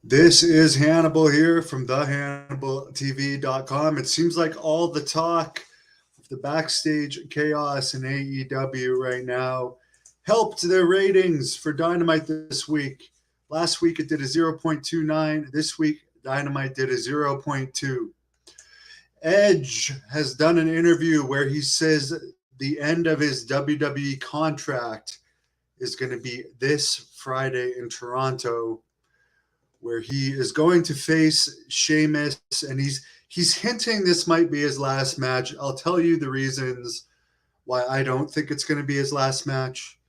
This is Hannibal here from thehannibaltv.com. It seems like all the talk of the backstage chaos in AEW right now helped their ratings for Dynamite this week. Last week it did a 0.29. This week Dynamite did a 0.2. Edge has done an interview where he says the end of his WWE contract is going to be this Friday in Toronto, where he is going to face Sheamus, and he's hinting this might be his last match. I'll tell you the reasons why I don't think it's going to be his last match.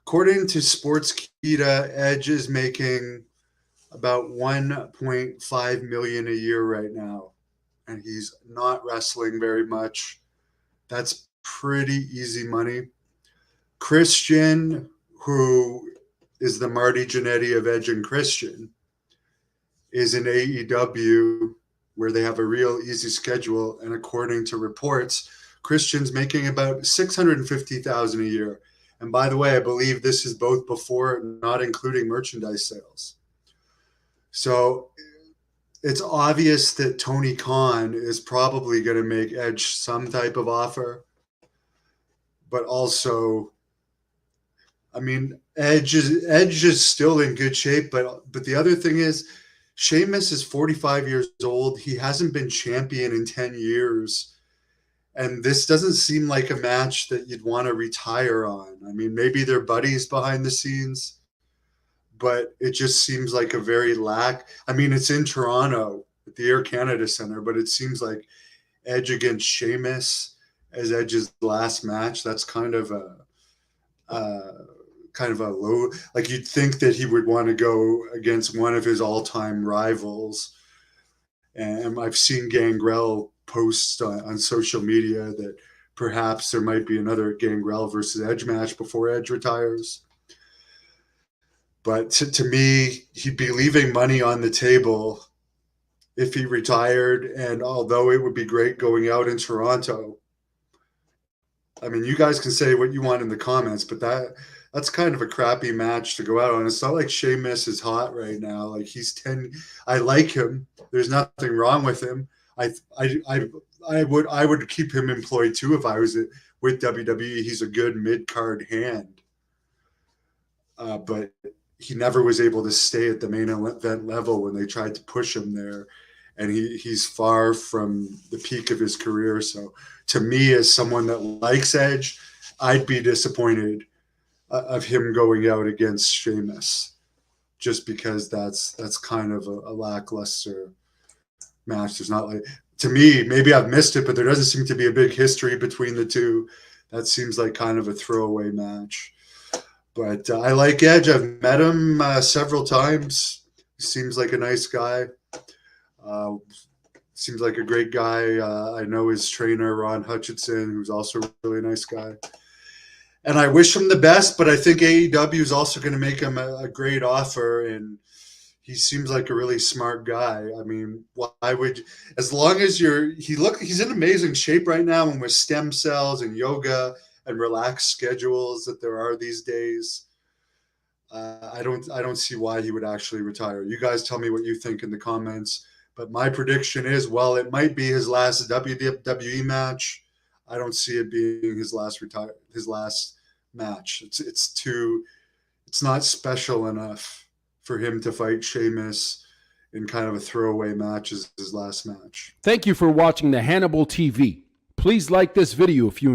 According to Sportskeeda, Edge is making about $1.5 million a year right now, and he's not wrestling very much. That's pretty easy money. Christian, who is the Marty Jannetty of Edge and Christian, is in AEW, where they have a real easy schedule. And according to reports, Christian's making about $650,000 a year. And by the way, I believe this is both before, not including merchandise sales. So it's obvious that Tony Khan is probably going to make Edge some type of offer. But also, I mean, Edge is still in good shape, but the other thing is, Sheamus is 45 years old. He hasn't been champion in 10 years, and this doesn't seem like a match that you'd want to retire on. I mean, maybe they're buddies behind the scenes, but it just seems like a very I mean, it's in Toronto at the Air Canada Centre, but it seems like Edge against Sheamus as Edge's last match. That's kind of a low, like you'd think that he would want to go against one of his all-time rivals. And I've seen Gangrel post on social media that perhaps there might be another Gangrel versus Edge match before Edge retires. But to me, he'd be leaving money on the table if he retired. And although it would be great going out in Toronto, I mean, you guys can say what you want in the comments, but that's kind of a crappy match to go out on. It's not like Sheamus is hot right now. Like I like him. There's nothing wrong with him. I would keep him employed too if I was with WWE. He's a good mid-card hand. But he never was able to stay at the main event level when they tried to push him there. And he's far from the peak of his career. So to me, as someone that likes Edge, I'd be disappointed of him going out against Sheamus, just because that's kind of a lackluster match. There's not, like, to me, maybe I've missed it, but there doesn't seem to be a big history between the two. That seems like kind of a throwaway match. But I like Edge. I've met him several times. He seems like a nice guy. Seems like a great guy. I know his trainer, Ron Hutchinson, who's also a really nice guy. And I wish him the best, but I think AEW is also going to make him a great offer, and he seems like a really smart guy. I mean, why would, as long as he's in amazing shape right now, and with stem cells and yoga and relaxed schedules that there are these days, I don't see why he would actually retire. You guys tell me what you think in the comments. But my prediction is, well, it might be his last WWE match. I don't see it being his last match. It's not special enough for him to fight Sheamus in kind of a throwaway match as his last match. Thank you for watching the Hannibal TV. Please like this video if you